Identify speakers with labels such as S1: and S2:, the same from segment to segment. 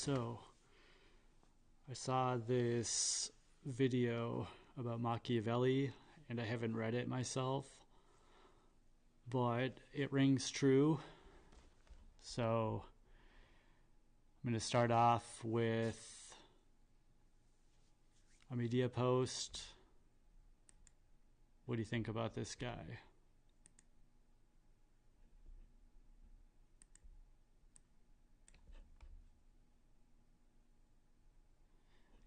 S1: So, I saw this video about Machiavelli, and I haven't read it myself, but it rings true. So, I'm going to start off with a media post. What do you think about this guy?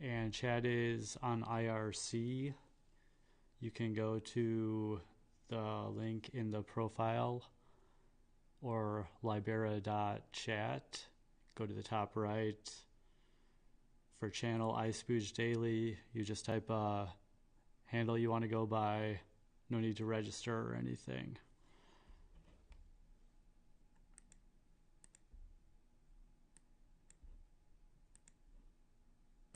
S1: And chat is on IRC. You can go to the link in the profile or libera.chat. Go to the top right. For channel iSpooge Daily, you just type a handle you want to go by. No need to register or anything.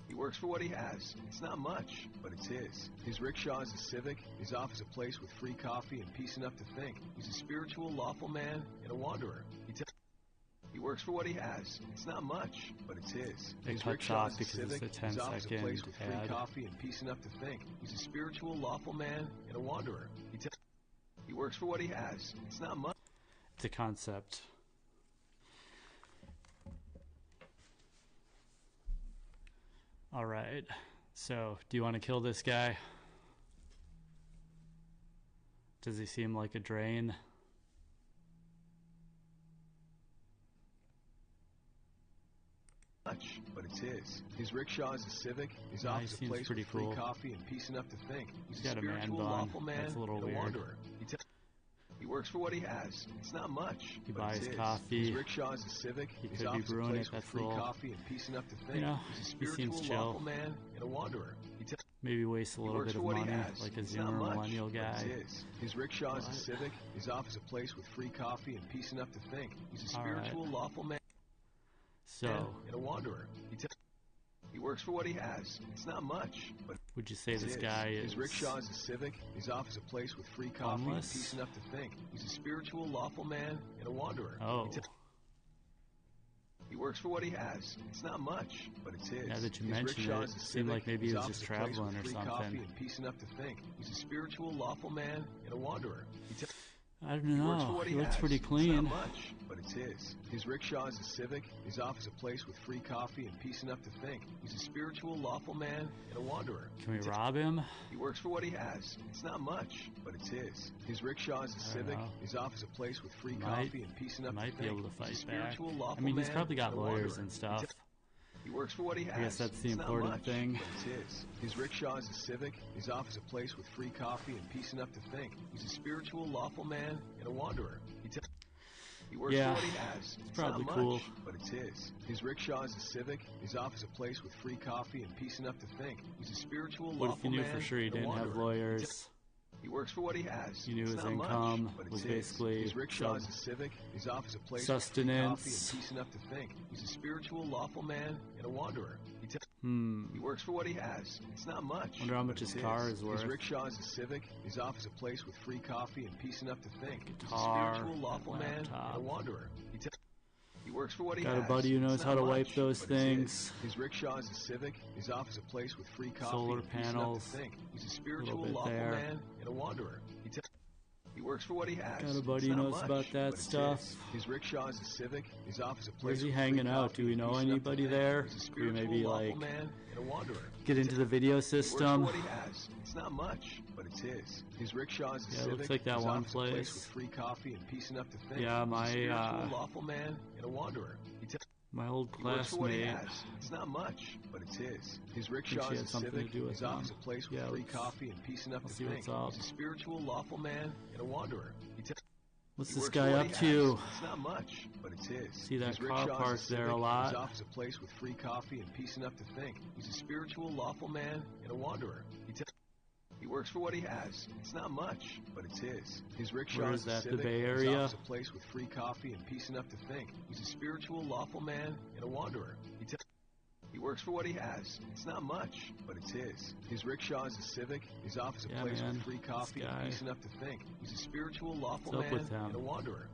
S2: He works for what he has. It's not much, but it's his. His rickshaw is a civic. His office a place with free coffee and peace enough to think. He's a spiritual, lawful man and a wanderer. He works for what he has. It's not much, but it's his.
S1: It cuts off because it's a 10-second
S2: place with free
S1: ad.
S2: coffee and peace enough to think. He's a spiritual, lawful man and a wanderer. He works for what he has. It's not much.
S1: It's a concept. Alright, so do you want to kill this guy? Does he seem like a drain?
S2: Much, but it's his. His rickshaw is a civic. His
S1: Yeah,
S2: office a place with free
S1: cool.
S2: coffee and peace enough to think. He's
S1: got
S2: a
S1: a man
S2: spiritual,
S1: bun.
S2: lawful man
S1: That's a little
S2: and
S1: weird.
S2: a wanderer. He works for what he has. It's not much,
S1: He
S2: but
S1: buys
S2: it's his.
S1: coffee.
S2: His rickshaw is a civic.
S1: He
S2: His
S1: could be
S2: office a
S1: brewing
S2: place
S1: it.
S2: with
S1: That's
S2: free
S1: little.
S2: coffee and peace enough to think.
S1: You know,
S2: He's a
S1: he
S2: spiritual,
S1: seems chill.
S2: lawful man and a wanderer.
S1: Maybe waste a little
S2: works
S1: bit of
S2: for what he
S1: money,
S2: has.
S1: like a
S2: It's not
S1: Zoomer
S2: much,
S1: millennial
S2: but
S1: guy.
S2: it's his rickshaw is a civic. His office a place with free coffee and peace enough to think. He's a spiritual, lawful man
S1: So,
S2: and a wanderer. He works for what he has. It's not much, but
S1: would you say this guy is
S2: his rickshaw is a civic. His office a place with free coffee
S1: homeless?
S2: and peace enough to think. He's a spiritual, lawful man and a wanderer.
S1: Oh.
S2: He works for what he has. It's not much, but it's his.
S1: Now that you
S2: his
S1: mention
S2: rickshaw
S1: it,
S2: is a
S1: it seemed
S2: civic.
S1: like maybe
S2: His
S1: he was
S2: office
S1: just
S2: a place
S1: traveling
S2: with
S1: or
S2: free coffee
S1: something.
S2: and peace enough to think. He's a spiritual, lawful man and a wanderer.
S1: I don't
S2: He works for
S1: know.
S2: what
S1: He
S2: he
S1: looks
S2: has.
S1: pretty
S2: It's
S1: clean.
S2: not much, but it's his. His rickshaw is a civic. His office a place with free coffee and peace enough to think. He's a spiritual, lawful man and a wanderer.
S1: Can we rob him?
S2: He works for what he has. It's not much, but it's his. His rickshaw is a civic.
S1: know.
S2: His office a place with free
S1: Might-
S2: coffee and peace enough
S1: Might
S2: to
S1: be
S2: think.
S1: able to
S2: He's a
S1: fight back.
S2: spiritual, lawful
S1: I mean, he's
S2: man
S1: probably got
S2: and a
S1: lawyers
S2: wanderer.
S1: and stuff.
S2: He works for what he has.
S1: I guess that's the
S2: It's not
S1: important
S2: much,
S1: thing.
S2: but it's his. His rickshaw is a civic. His office a place with free coffee and peace enough to think. He's a spiritual, lawful man and a wanderer. He works
S1: Yeah,
S2: for what he has. It's
S1: probably
S2: not
S1: cool.
S2: much, but it's his. His rickshaw is a civic. His office a place with free coffee and peace enough to think. He's a spiritual,
S1: What if
S2: lawful
S1: you knew
S2: man
S1: for sure he
S2: and a
S1: didn't have
S2: wanderer.
S1: lawyers?
S2: He works for what he has.
S1: You knew
S2: It's
S1: his
S2: not
S1: income
S2: much, but it's
S1: was
S2: his.
S1: basically
S2: his rickshaw is a
S1: some
S2: civic. His office a place
S1: sustenance.
S2: with free coffee and peace enough to think. He's a spiritual, lawful man and a wanderer. He works for what he has. It's not much.
S1: Wonder how much
S2: but
S1: his
S2: it's
S1: car
S2: his.
S1: is worth.
S2: His rickshaw is a civic. His office a place with free coffee and peace enough to think. He's a
S1: Guitar,
S2: spiritual, lawful man
S1: laptop.
S2: and a wanderer. He works for what he
S1: Got
S2: has.
S1: a buddy who
S2: It's
S1: knows
S2: not
S1: how to
S2: much,
S1: wipe those
S2: but it's
S1: things.
S2: his rickshaw is a civic. His office a place with free coffee
S1: Solar
S2: and peace enough
S1: panels.
S2: to think. He's a spiritual,
S1: bit
S2: lawful
S1: there.
S2: man and a wanderer. He works for what he has.
S1: Got a buddy
S2: It's
S1: who
S2: not
S1: knows
S2: much,
S1: about that
S2: but it's
S1: stuff.
S2: his rickshaw is a civic. His office a place
S1: Where's he
S2: with
S1: hanging
S2: free
S1: out?
S2: coffee
S1: Do we
S2: and
S1: know
S2: peace enough to
S1: anybody
S2: think.
S1: there?
S2: He's a
S1: Could we
S2: spiritual,
S1: maybe
S2: lawful
S1: like
S2: man and a wanderer.
S1: get into the video
S2: He works
S1: system?
S2: for what he has. It's not much, but it's his. His rickshaw is a
S1: Yeah, it
S2: civic.
S1: looks like that
S2: His
S1: one
S2: office a place with
S1: place.
S2: free coffee and peace enough to think.
S1: Yeah,
S2: He's
S1: my,
S2: a spiritual, lawful man and a wanderer.
S1: My old
S2: He works for what he
S1: classmate.
S2: has. It's not much, but it's his. His
S1: Think
S2: rickshaw
S1: she
S2: is
S1: had
S2: a
S1: something
S2: civic.
S1: to do with
S2: His office a
S1: him.
S2: place with
S1: Yeah,
S2: free
S1: let's-
S2: coffee and peace enough to
S1: see
S2: think.
S1: what's up.
S2: He's a spiritual, lawful man and a wanderer.
S1: What's
S2: He
S1: this
S2: works
S1: guy
S2: for what
S1: up
S2: he
S1: to?
S2: has. It's not much, but it's his.
S1: See that
S2: His
S1: car
S2: rickshaw is
S1: parked there a
S2: civic.
S1: lot?
S2: His office a place with free coffee and peace enough to think. He's a spiritual, lawful man and a wanderer. He works for what he has. It's not much, but it's his. His rickshaw
S1: Where
S2: is
S1: is
S2: a
S1: that, the
S2: civic.
S1: Bay
S2: His
S1: Area?
S2: office a place with free coffee and peace enough to think. He's a spiritual, lawful man and a wanderer. He works for what he has. It's not much, but it's his. His rickshaw is a civic. His office a
S1: Yeah,
S2: place
S1: man.
S2: with free coffee
S1: This
S2: and
S1: guy.
S2: peace enough to think. He's a spiritual, lawful
S1: What's up
S2: man
S1: with him?
S2: and a wanderer.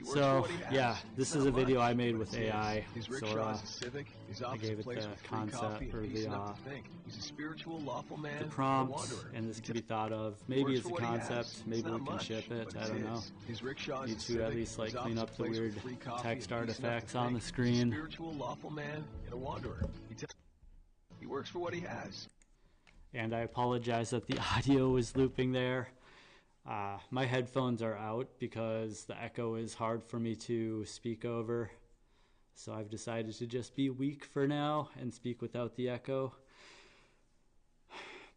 S1: So, yeah, this is a video I made with AI.
S2: His
S1: So,
S2: rickshaw is a civic. His
S1: I
S2: office
S1: gave
S2: a
S1: it
S2: place
S1: the
S2: with free
S1: concept
S2: coffee
S1: or
S2: and peace enough to think. He's a spiritual, lawful man,
S1: the
S2: and a
S1: prompt,
S2: wanderer.
S1: and this can be thought of. Maybe it's a
S2: Works for what he
S1: concept.
S2: has.
S1: Maybe
S2: It's
S1: we
S2: not
S1: can
S2: much,
S1: ship it.
S2: but
S1: I don't know.
S2: His rickshaw is
S1: Need
S2: a
S1: to
S2: civic.
S1: at least like
S2: His
S1: clean
S2: office
S1: up the
S2: a place
S1: weird
S2: with free coffee
S1: text
S2: and peace enough to
S1: artifacts on
S2: think.
S1: the
S2: He's a
S1: screen.
S2: spiritual, lawful man, and a wanderer. He works for what he has.
S1: And I apologize that the audio was looping there. My headphones are out because the echo is hard for me to speak over. So I've decided to just be weak for now and speak without the echo.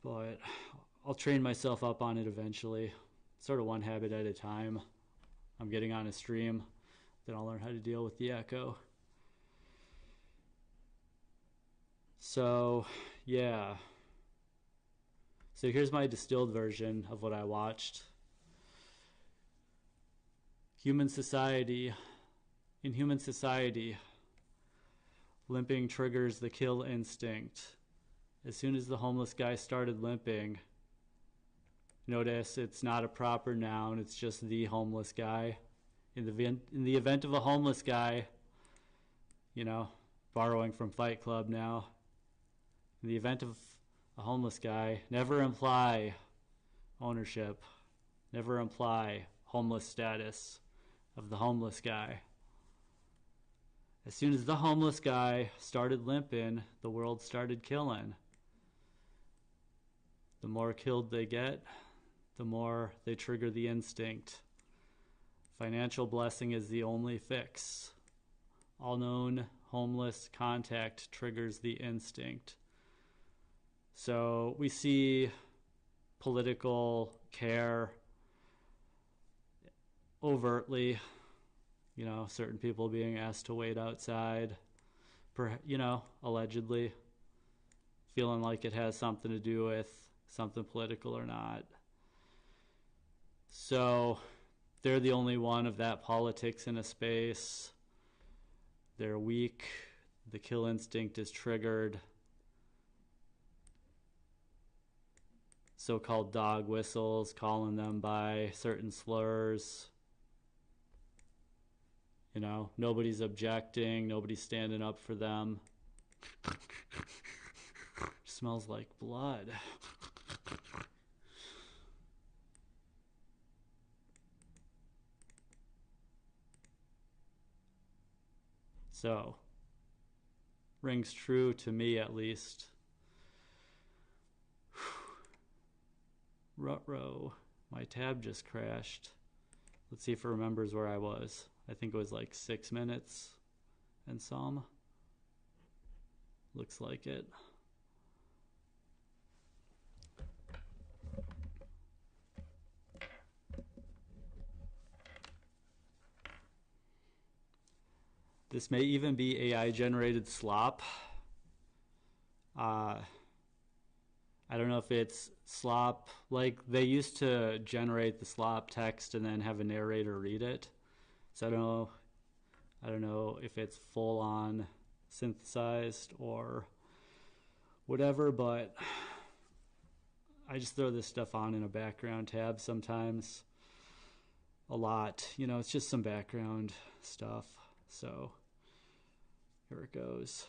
S1: But I'll train myself up on it eventually. Sort of one habit at a time. I'm getting on a stream, then I'll learn how to deal with the echo. So, yeah. So here's my distilled version of what I watched. In human society, limping triggers the kill instinct. As soon as the homeless guy started limping, notice it's not a proper noun, it's just the homeless guy. In the event of a homeless guy, borrowing from Fight Club now, in the event of a homeless guy, never imply ownership, never imply homeless status of the homeless guy. As soon as the homeless guy started limping, the world started killing. The more killed they get, the more they trigger the instinct. Financial blessing is the only fix. All known homeless contact triggers the instinct. So we see political care overtly, certain people being asked to wait outside, allegedly, feeling like it has something to do with something political or not. So they're the only one of that politics in a space. They're weak. The kill instinct is triggered. So-called dog whistles, calling them by certain slurs. Nobody's objecting, nobody's standing up for them. Smells like blood. So, rings true to me at least. Ruh-roh, my tab just crashed. Let's see if it remembers where I was. I think it was like 6 minutes and some. Looks like it. This may even be AI generated slop. I don't know if it's slop, like they used to generate the slop text and then have a narrator read it. So I don't know if it's full on synthesized or whatever, but I just throw this stuff on in a background tab sometimes. A lot, it's just some background stuff. So here it goes,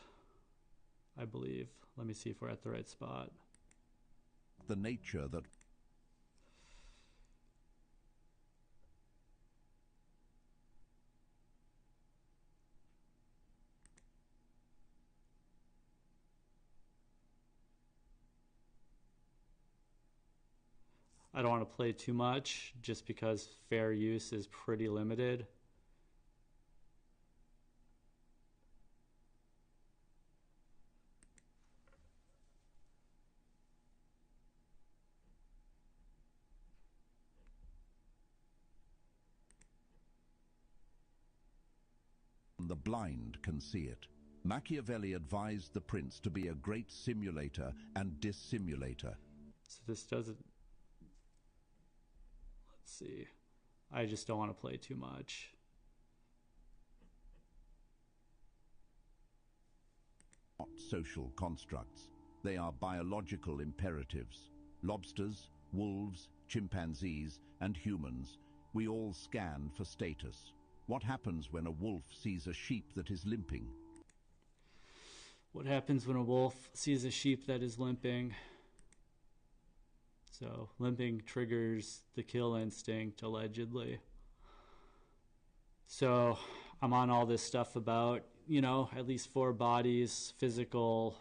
S1: I believe. Let me see if we're at the right spot.
S3: The nature that
S1: I don't want to play too much just because fair use is pretty limited.
S3: the blind can see it. Machiavelli advised the prince to be a great simulator and dissimulator.
S1: So this doesn't... Let's see. I just don't want to play too much.
S3: Not social constructs. They are biological imperatives. Lobsters, wolves, chimpanzees, and humans, we all scan for status. What happens when a wolf sees a sheep that is limping?
S1: What happens when a wolf sees a sheep that is limping? So, limping triggers the kill instinct, allegedly. So, I'm on all this stuff about, at least 4 bodies: physical,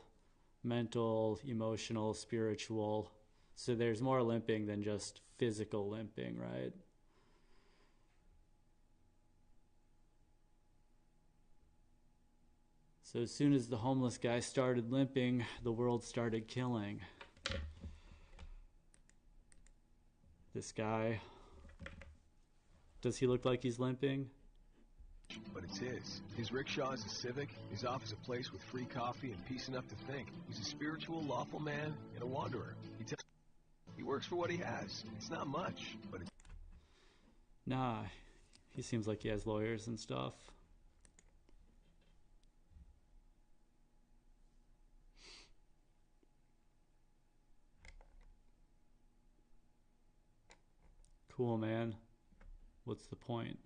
S1: mental, emotional, spiritual. So there's more limping than just physical limping, right? So as soon as the homeless guy started limping, the world started killing. This guy, does he look like he's limping?
S2: But it's his. His rickshaw is a Civic. His office a place with free coffee and peace enough to think. He's a spiritual, lawful man and a wanderer. He works for what he has. It's not much, but it's...
S1: Nah, he seems like he has lawyers and stuff. Cool, man. What's the point?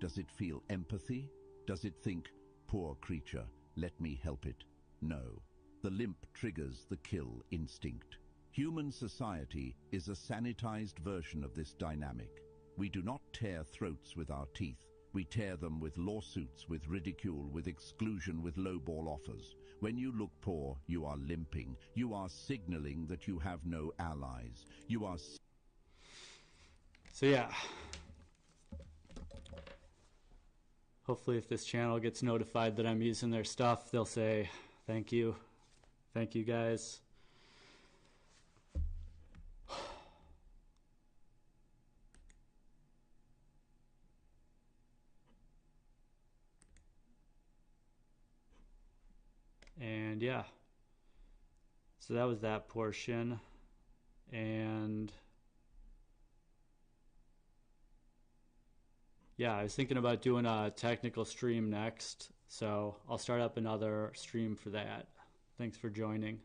S3: Does it feel empathy? Does it think, poor creature, let me help it? No. The limp triggers the kill instinct. Human society is a sanitized version of this dynamic. We do not tear throats with our teeth. We tear them with lawsuits, with ridicule, with exclusion, with lowball offers. When you look poor, you are limping. You are signaling that you have no allies. You are...
S1: So yeah. Hopefully if this channel gets notified that I'm using their stuff, they'll say, thank you. Thank you, guys. And yeah. So that was that portion. And yeah, I was thinking about doing a technical stream next, so I'll start up another stream for that. Thanks for joining.